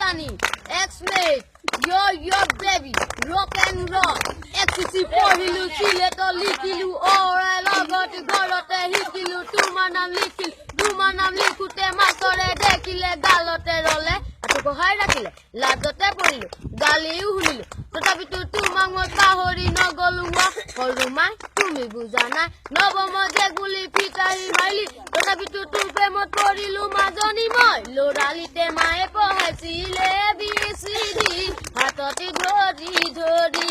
Pakistani, X-Mate, your baby, rock and roll. XCC পঢ়িলো চিলেটো লিখিলো ওৰে লগতে ঘৰতে শিকিলো তোমাৰ নাম লিখোতে মাছৰে দেখিলে গালতে ৰলে আকৌ কহাই ৰাখিলে লাজতে পৰিলো গালিও শুনিলো তথাপিতো তোমাক মই পাহৰি নগলো সৰু মাই তুমি বুজা নাই নৱম যে গুলি ফিটাহি মাৰিলি তথাপিতো তোৰ প্ৰেমত পৰিলো মাজনী মই লৰালিতে মায়ে পঢ়াইছিলে বিচিৰি হাততে ধৰি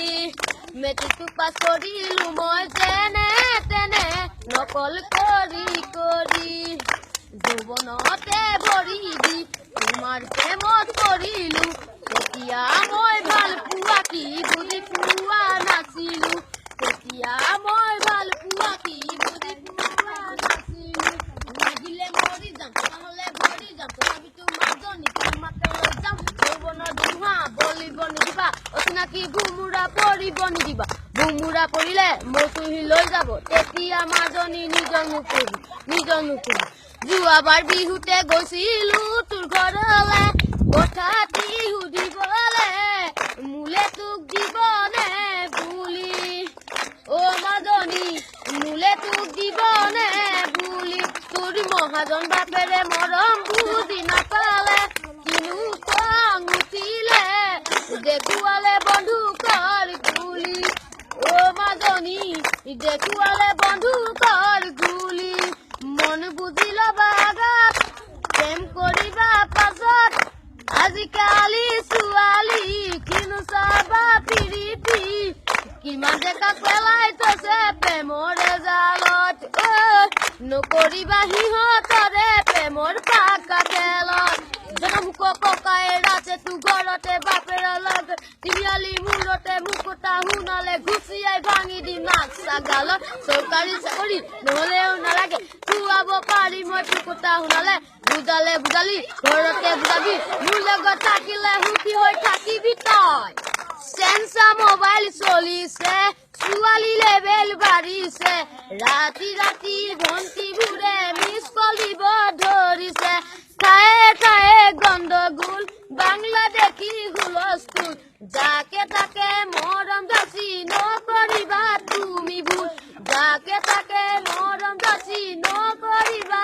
মেট্ৰিকটো পাছ কৰিলো মই যেনে তেনে নকল কৰি যৌৱনতে ভৰি দি তোমাৰ প্ৰেমত পৰিলো তেতিয়া মই ভাল পোৱা কি বুজি পোৱা নাছিলো তেতিয়া মই ভাল পোৱা কি বুজি পোৱা নাছিলো লাগিলে মৰি যাম নহ'লে ভৰি যাম তথাপিতো মাজনী তোমাকে লৈ যাম যৌৱনৰ ধুমুহা বলিব নিদিবা অচিনাকি ভুমুৰা পৰিব নিদিবা ভুমুৰা পৰিলে মচুহি লৈ যাব তেতিয়া মাজনী নিজৰ নুপুৰি যোৱাবাৰ বিহুতে গৈছিলো তোৰ ঘৰলে কথাটি সুধিবলে মোলে তোক দিবনে বুলি মাজনী মোলে তোক দিবনে বুলি তোৰ মহাজন বাপেৰে মৰম বুজি নাপালে কিনো খং উঠিলে দেখুৱালে বন্ধুকৰ গুলি মাজনী দেখুৱালে বন্ধুকৰ গুলি মন বুজি ল'বা আগত প্ৰেম কৰিবা পাছত আজিকালি ছোৱালী কিনো চাবা পিৰিতি কিমান জেকা পেলাই থৈছে প্ৰেমৰে জালত নকৰিবা সিহঁতৰে প্ৰেমৰ পাকা খেলত জনমুখ ককাই ৰাছে তোৰ ঘৰতে বাপেৰে লগত তিনিআলি মূৰতে মুকুতা শুনালে ঘুচিয়াই ভাঙি দিম নাক চাগালত চৰকাৰী চাকৰি নহ'লেও নালাগে খুৱাব পাৰি মই মুকুতা শুনালে বুজালি ঘৰতে বুজাবি মোৰ লগত থাকিলে সুখী হৈ থাকিবি তই চেঞ্চা মোবাইল চলিছে ছোৱালী লেভেল বাঢ়িছে ৰাতি ভণ্টিবোৰে মিছ কল দিব ধৰিছে ঠায়ে গণ্ডগোল বাংলাদেশী হুলস্থুল যাকে তাকে মৰম যাচি নকৰিবা তুমি ভুল যাকে তাকে মৰম যাচি নকৰিবা